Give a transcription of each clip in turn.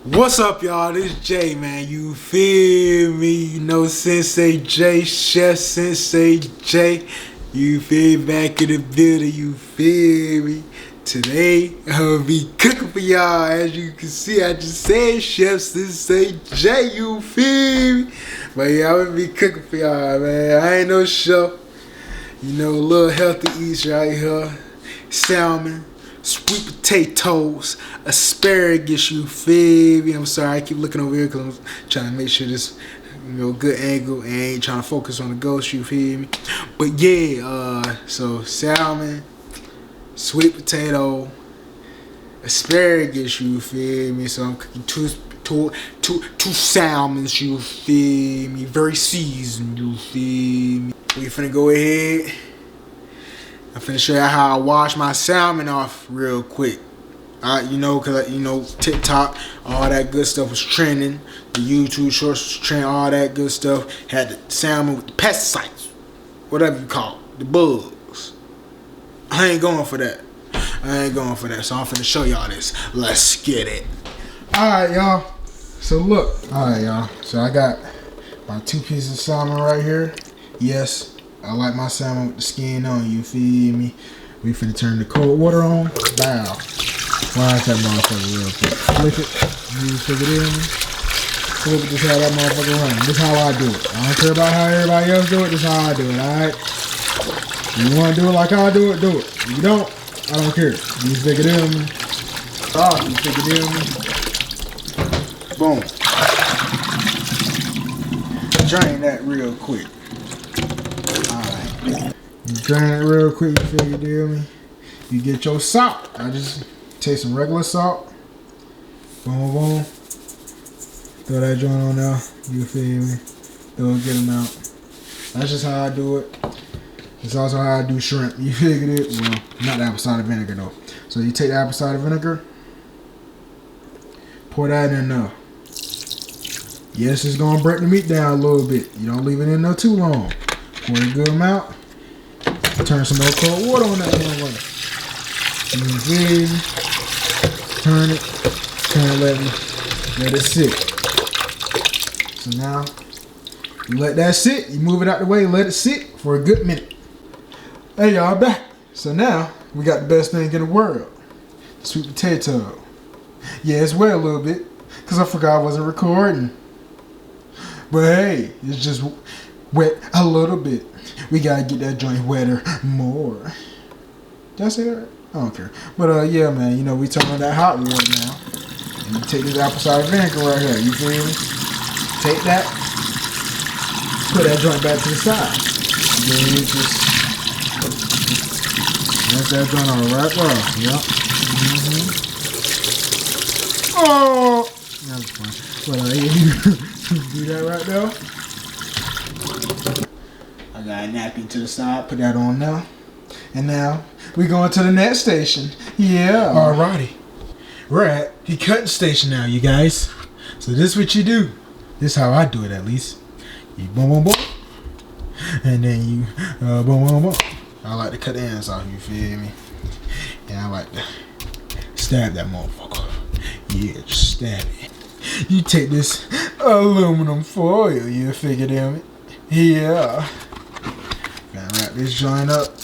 What's up, y'all? This Jay, man. You feel me? You know Sensei J, Chef Sensei J. You feel me? Back in the building. You feel me? Today, I'm gonna be cooking for y'all. As you can see, I just said Chef Sensei J. You feel me? But yeah, I'm gonna be cooking for y'all, man. I ain't no chef. You know, a little healthy eats right here. Salmon, sweet potatoes, asparagus, you feel me? I'm sorry, I keep looking over here because I'm trying to make sure this, good angle and ain't trying to focus on the ghost, you feel me? But yeah, so salmon, sweet potato, asparagus, you feel me? So I'm cooking two salmons, you feel me? Very seasoned, you feel me? We finna go ahead. I'm finna show you how I wash my salmon off real quick. Cause TikTok, all that good stuff was trending. The YouTube shorts was trending, all that good stuff. Had the salmon with the pesticides, whatever you call it, the bugs. I ain't going for that. So I'm finna show y'all this. Let's get it. Alright, y'all. So look. Alright, y'all. So I got my 2 pieces of salmon right here. Yes, I like my salmon with the skin on, you feel me? We finna turn the cold water on. Bow. Wash that motherfucker real quick. Flip it. You stick it in. Flip it, just how that motherfucker run. This is how I do it. I don't care about how everybody else do it. This is how I do it, alright? You wanna do it like I do it, do it. If you don't, I don't care. You stick it in. You stick it in. Boom. Drain that real quick. You drain it real quick, you feel me? You get your salt. I just take some regular salt. Boom, boom. Throw that joint on there. You feel me? Don't get them out. That's just how I do it. It's also how I do shrimp. You figured it? Well, not the apple cider vinegar though. So you take the apple cider vinegar, pour that in there. Yes, it's gonna break the meat down a little bit. You don't leave it in there too long. Pour a good amount. Turn some more cold water on that motherfucker. You feel me? Turn it, let it sit. So now, you let that sit, you move it out the way, let it sit for a good minute. Hey y'all, back. So now, we got the best thing in the world. The sweet potato. Yeah, it's wet a little bit, because I forgot I wasn't recording. But hey, it's just wet a little bit. We gotta get that joint wetter more. Did I say that right? I don't care. But yeah, man, we turn on that hot water now. And you take this apple cider vinegar right here. You feel me? Take that. Put that joint back to the side. And then you just let that joint on right there. Yep. Oh, that was fun. But you do that right there. I got a napkin to the side, put that on now. And now, we going to the next station. Yeah. Alrighty. We're at the cutting station now, you guys. So this is what you do. This is how I do it, at least. You boom, boom, boom. And then you boom, boom, boom. I like to cut the ends off, you feel me? And I like to stab that motherfucker. Yeah, just stab it. You take this aluminum foil, you figure it? Yeah. Gotta wrap this joint up.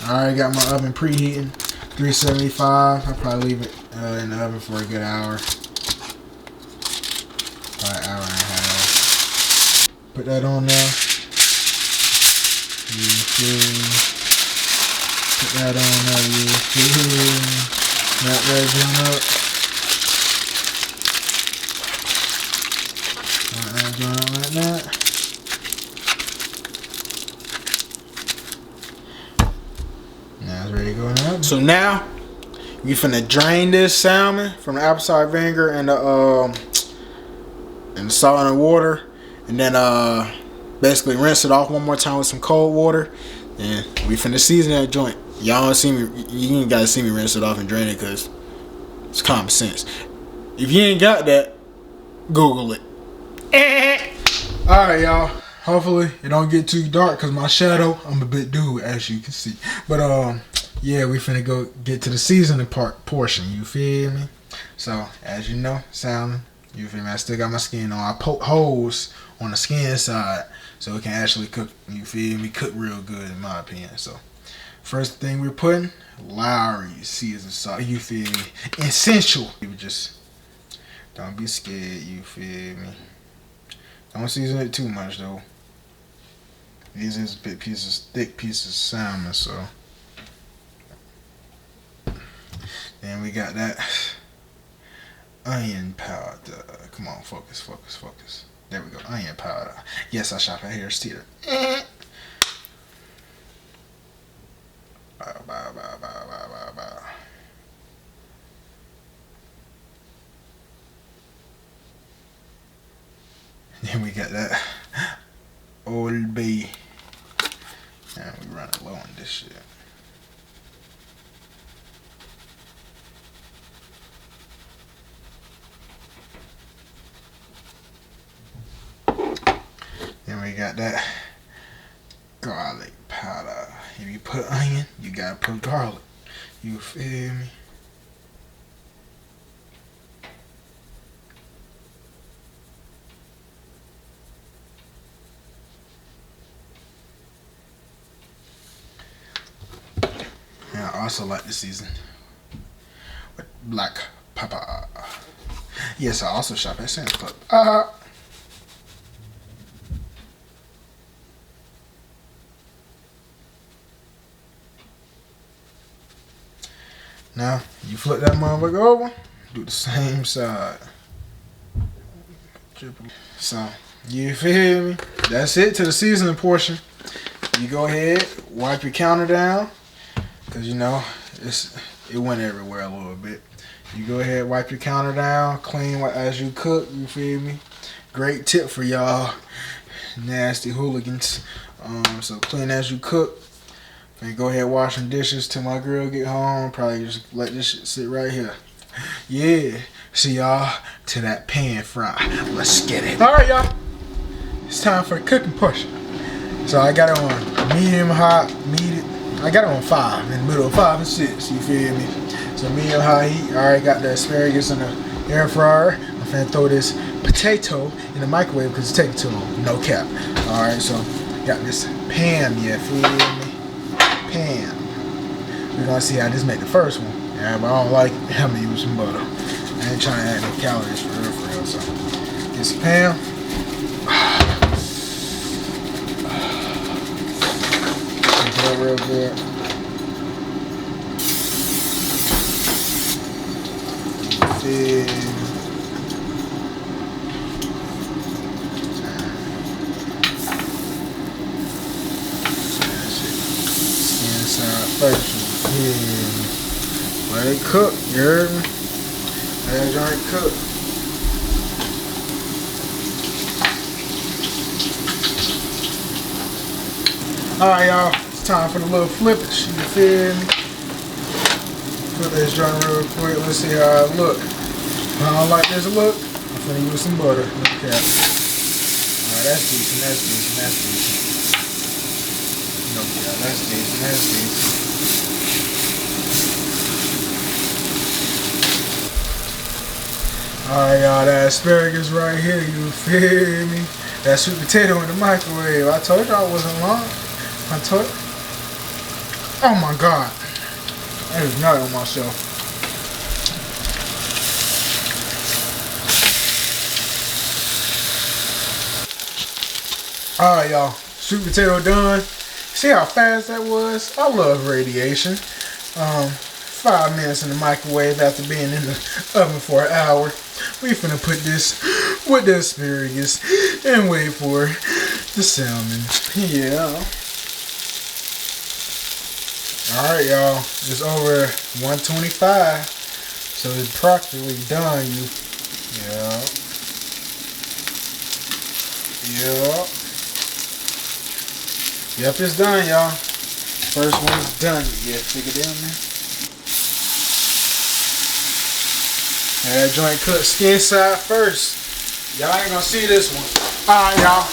I already got my oven preheating, 375. I'll probably leave it in the oven for a good hour. Probably an hour and a half. Put that on there. You see. Put that on there. You see. Wrap that joint up. Wrap that joint up like that. Now it's ready to go in the oven. So now we finna drain this salmon from the apple cider vinegar and the salt and the water, and then basically rinse it off one more time with some cold water. And we finna season that joint. Y'all don't see me. You ain't gotta see me rinse it off and drain it because it's common sense. If you ain't got that, Google it. All right, y'all. Hopefully it don't get too dark because my shadow, I'm a bit dude, as you can see. But yeah, we finna go get to the seasoning portion, you feel me? So as you know, salmon, you feel me? I still got my skin on. I poke holes on the skin side so it can actually cook. You feel me? Cook real good in my opinion. So first thing we're putting, Lowry season salt. You feel me? Essential. You just don't be scared. You feel me? Don't season it too much though. These is big pieces, thick pieces of salmon. So then we got that onion powder. Come on, focus, focus, focus. There we go. Onion powder. Yes, I shop at Harris Teeter. Bow, bow, bow, bow, bow, bow, bow. Then we got that Old Bay. And we running low on this shit. Then we got that garlic powder. If you put onion, you gotta put garlic. You feel me? And I also like the season with black pepper. Yes, I also shop at Sam's Club. Now, you flip that motherfucker over, do the same side. So, you feel me? That's it to the seasoning portion. You go ahead, wipe your counter down, because you know, it went everywhere a little bit. You go ahead, wipe your counter down, clean as you cook, you feel me? Great tip for y'all nasty hooligans. So clean as you cook. And go ahead, wash some dishes till my girl get home. Probably just let this shit sit right here. Yeah. See y'all to that pan fry. Let's get it. All right, y'all. It's time for the cooking portion. So I got it on medium hot, I got it on 5, in the middle of 5 and 6. You feel me? So medium high heat. All right, got the asparagus in the air fryer. I'm finna throw this potato in the microwave because it's taking too long. No cap. All right, so got this pan. You feel me? Pan. We're gonna see how this make the first one. Yeah, but I don't like it. I'm gonna use some butter. I ain't trying to add no calories for real. So get some pan. Take it up real good. First, yeah. Let it cook, you heard me? Let it joint cook. Alright, y'all. It's time for the little flippage. You feel me? Flip this joint real quick. Let's see how it look. If I don't like this look, I'm gonna use some butter. Okay. Alright, that's decent. No, yeah, that's decent. Alright, y'all, that asparagus right here, you feel me? That sweet potato in the microwave. I told y'all I wasn't lying. Oh my god. That is nut on myself. Alright, y'all. Sweet potato done. See how fast that was? I love radiation. 5 minutes in the microwave after being in the oven for an hour. We finna put this with the asparagus and wait for the salmon. Yeah. Alright, y'all. It's over 125. So it's practically done. Yep, it's done, y'all. First one's done. Yeah, stick it down there. That joint cooked skin side first. Y'all ain't gonna see this one. Alright, y'all.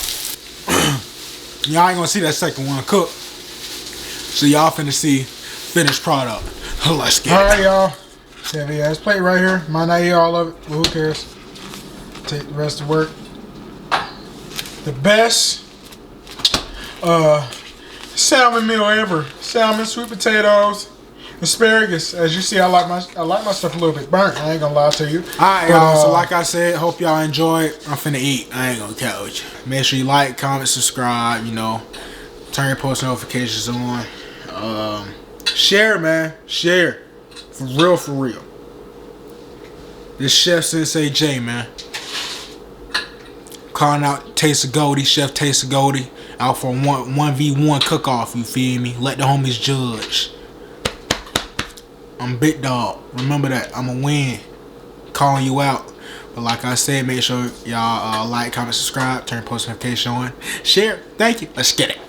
Y'all ain't gonna see that second one cooked. So y'all finna see finished product. Let's get it. Alright, y'all. Heavy ass plate right here. Might not eat all of it, but who cares? Take the rest of work. The best salmon meal ever. Salmon, sweet potatoes, asparagus. As you see, I like my stuff a little bit burnt. I ain't gonna lie to you. Alright, y'all. So like I said, hope y'all enjoyed. I'm finna eat. I ain't gonna couch. Make sure you like, comment, subscribe. You know, turn your post notifications on. Share, man. Share. For real, for real. This Chef Sensei J, man. Calling out Taste of Goldie, Chef Taste of Goldie. Out for 1v1 cook-off, you feel me? Let the homies judge. I'm Big Dog. Remember that. I'ma win. Calling you out. But like I said, make sure y'all like, comment, subscribe, turn post notification on. Share. Thank you. Let's get it.